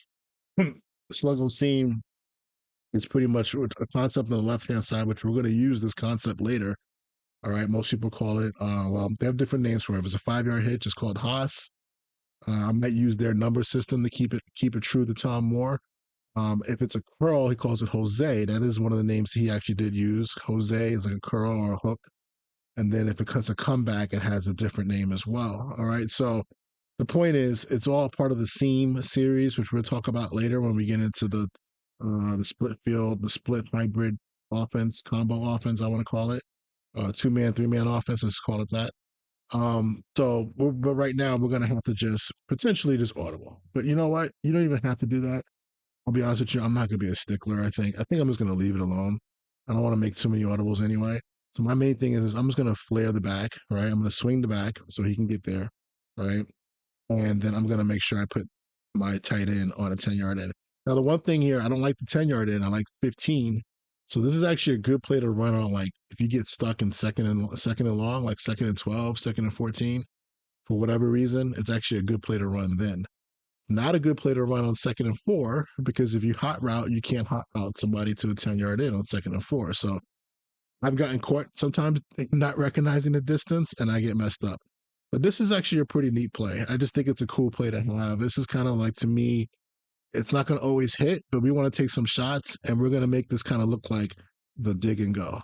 S1: Sluggo seam is pretty much a concept on the left hand side, which we're going to use this concept later. All right, most people call it, well, they have different names for it. If it's a 5 yard hitch, it's called Haas. I might use their number system to keep it true to Tom Moore. If it's a curl, he calls it Jose. That is one of the names he actually did use. Jose is like a curl or a hook. And then if it cuts a comeback, it has a different name as well. All right. So the point is, it's all part of the seam series, which we'll talk about later when we get into the split field, the split hybrid offense, combo offense, I want to call it. 2 man, 3 man offense, let's call it that. But right now we're gonna have to just potentially just audible. But you know what? You don't even have to do that. I'll be honest with you, I'm not gonna be a stickler. I think I'm just gonna leave it alone. I don't want to make too many audibles anyway. So my main thing is I'm just gonna flare the back, right? I'm gonna swing the back so he can get there, right? And then I'm gonna make sure I put my tight end on a 10 yard end. Now the one thing here, I don't like the 10 yard end. I like 15. So this is actually a good play to run on. Like if you get stuck in second and long, like second and 12, second and 14, for whatever reason, it's actually a good play to run then. Not a good play to run on 2nd and 4 because if you hot route, you can't hot route somebody to a 10 yard in on 2nd and 4. So I've gotten caught sometimes not recognizing the distance and I get messed up. But this is actually a pretty neat play. I just think it's a cool play to have. This is kind of like, to me, it's not going to always hit, but we want to take some shots and we're going to make this kind of look like the dig and go.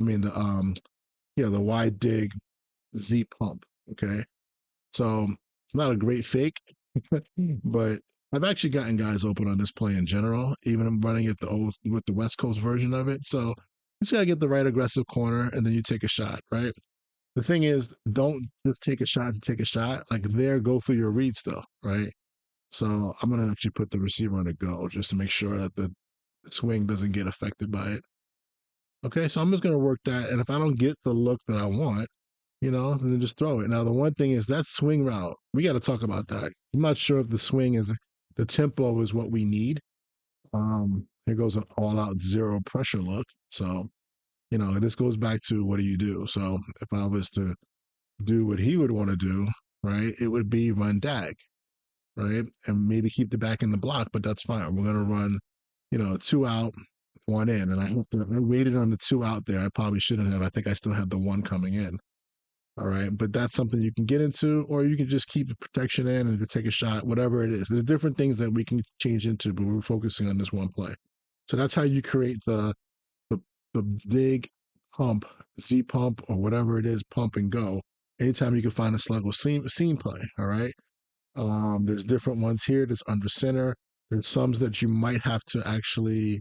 S1: I mean, the wide dig Z pump. Okay. So it's not a great fake, but I've actually gotten guys open on this play in general, even running it with the West Coast version of it. So you just gotta get the right aggressive corner and then you take a shot, right? The thing is, don't just take a shot to take a shot. Like go through your reads though, right? So I'm gonna actually put the receiver on a go just to make sure that the swing doesn't get affected by it. Okay, so I'm just gonna work that, and if I don't get the look that I want, then just throw it. Now the one thing is that swing route, we got to talk about that. I'm not sure if the tempo is what we need. Here goes an all-out zero pressure look. So this goes back to what do you do? So if I was to do what he would want to do, right, it would be run dag, right? And maybe keep the back in the block, but that's fine. We're going to run, 2 out, 1 in. And I waited on the 2 out there. I probably shouldn't have. I think I still had the 1 coming in. All right. But that's something you can get into, or you can just keep the protection in and just take a shot, whatever it is. There's different things that we can change into, but we're focusing on this one play. So that's how you create the, the dig pump, Z pump, or whatever it is, pump and go. Anytime you can find a slug with seam play. All right. There's different ones here. There's under center. There's some that you might have to actually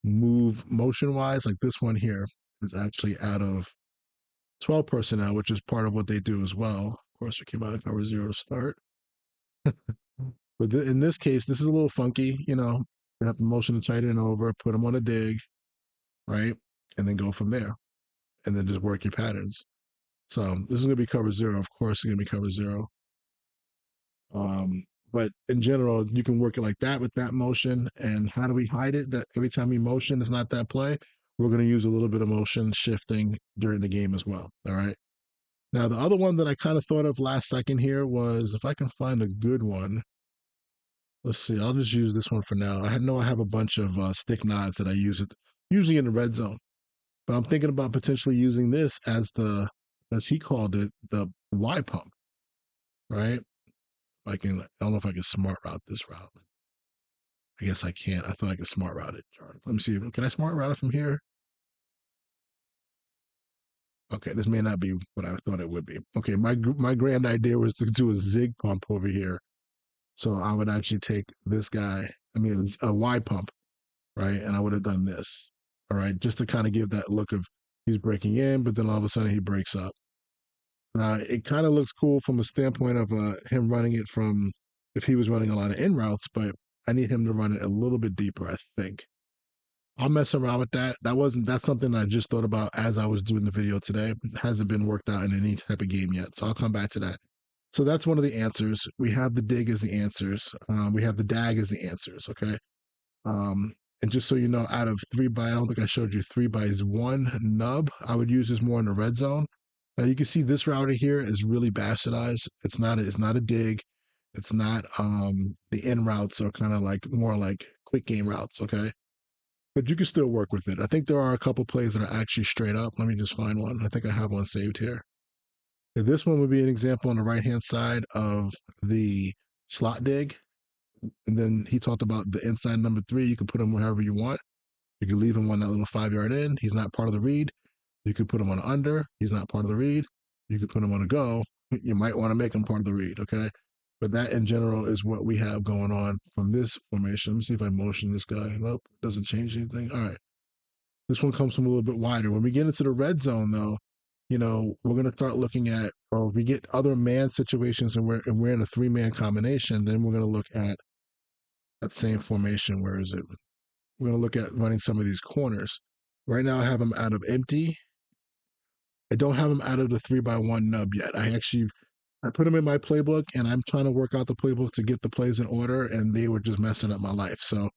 S1: move motion wise. Like this one here is actually out of 12 personnel, which is part of what they do as well. Of course, we came out of cover zero to start. But in this case, this is a little funky. You have to motion the tight end over, put them on a dig, right? And then go from there. And then just work your patterns. So this is going to be cover zero. Of course, it's going to be cover zero. But in general, you can work it like that with that motion. And how do we hide it? That every time we motion, it's not that play. We're going to use a little bit of motion shifting during the game as well. All right. Now, the other one that I kind of thought of last second here was if I can find a good one. Let's see. I'll just use this one for now. I know I have a bunch of stick nods that I use it usually in the red zone, but I'm thinking about potentially using this as he called it, the Y pump, right? I don't know if I can smart route this route. I guess I can't. I thought I could smart route it. Let me see. Can I smart route it from here? Okay, this may not be what I thought it would be. Okay, my grand idea was to do a zig pump over here. So I would actually take this guy. I mean, a Y pump. right? And I would have done this, all right, just to kind of give that look of he's breaking in, but then all of a sudden he breaks up. Now it kind of looks cool from a standpoint of him running it from if he was running a lot of in routes, but I need him to run it a little bit deeper, I think. I'll mess around with that. That's something I just thought about as I was doing the video today. It hasn't been worked out in any type of game yet. So I'll come back to that. So that's one of the answers. We have the dig as the answers. We have the dag as the answers. Okay. Um, and just so you know, out of I don't think I showed you 3x1 nub. I would use this more in the red zone. Now you can see this router here is really bastardized. It's not a dig. It's not the in routes are kind of like more like quick game routes. Okay. But you can still work with it. I think there are a couple plays that are actually straight up. Let me just find one. I think I have one saved here. This one would be an example on the right hand side of the slot dig. And then he talked about the inside number 3. You can put him wherever you want. You can leave him on that little 5-yard in. He's not part of the read. You could put him on under. He's not part of the read. You could put him on a go. You might want to make him part of the read, okay? But that in general is what we have going on from this formation. Let me see if I motion this guy. Nope, doesn't change anything. All right. This one comes from a little bit wider. When we get into the red zone, though, we're going to start looking at, or if we get other man situations and we're in a 3-man combination, then we're going to look at that same formation. Where is it? We're going to look at running some of these corners. Right now, I have them out of empty. I don't have them out of the 3x1 nub yet. I put them in my playbook, and I'm trying to work out the playbook to get the plays in order, and they were just messing up my life. So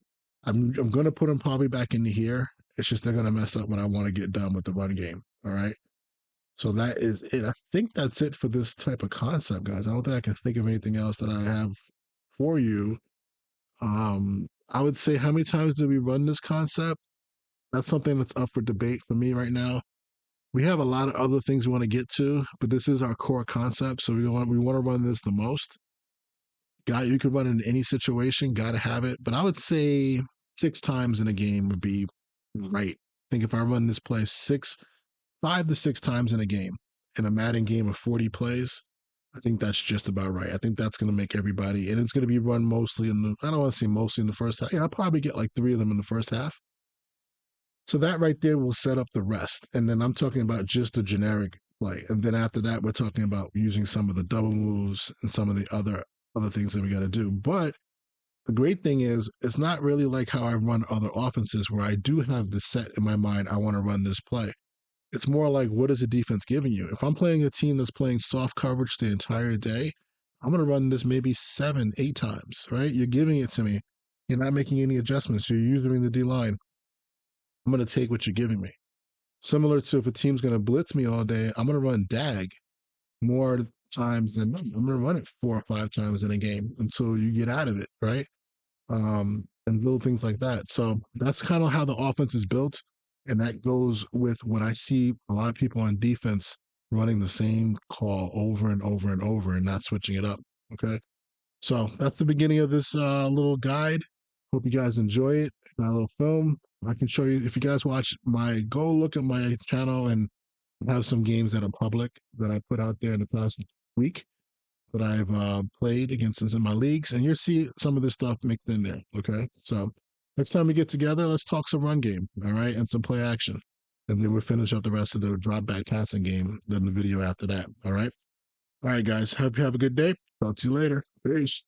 S1: I'm going to put them probably back into here. It's just they're going to mess up what I want to get done with the run game. All right. So that is it. I think that's it for this type of concept, guys. I don't think I can think of anything else that I have for you. I would say, how many times do we run this concept? That's something that's up for debate for me right now. We have a lot of other things we want to get to, but this is our core concept. So we want to run this the most. Guy, you could run it in any situation, got to have it. But I would say 6 times in a game would be right. I think if I run this play 5 to 6 times in a game, in a Madden game of 40 plays, I think that's just about right. I think that's going to make everybody, and it's going to be run mostly I don't want to say mostly in the first half. Yeah, I'll probably get like 3 of them in the first half. So that right there will set up the rest. And then I'm talking about just the generic play. And then after that, we're talking about using some of the double moves and some of the other things that we got to do. But the great thing is, it's not really like how I run other offenses where I do have the set in my mind, I want to run this play. It's more like, what is the defense giving you? If I'm playing a team that's playing soft coverage the entire day, I'm going to run this maybe 7, 8 times, right? You're giving it to me. You're not making any adjustments. You're using the D line. I'm going to take what you're giving me. Similar to if a team's going to blitz me all day, I'm going to run dag more times than not. I'm going to run it 4 or 5 times in a game until you get out of it, right? And little things like that. So that's kind of how the offense is built. And that goes with what I see a lot of people on defense running the same call over and over and over and not switching it up. Okay. So that's the beginning of this little guide. Hope you guys enjoy it. My little film. I can show you if you guys go look at my channel and have some games that are public that I put out there in the past week that I've played against in my leagues, and you'll see some of this stuff mixed in there. Okay, so next time we get together, let's talk some run game, all right, and some play action, and then we'll finish up the rest of the drop back passing game. Then the video after that. All right, guys. Hope you have a good day. Talk to you later. Peace.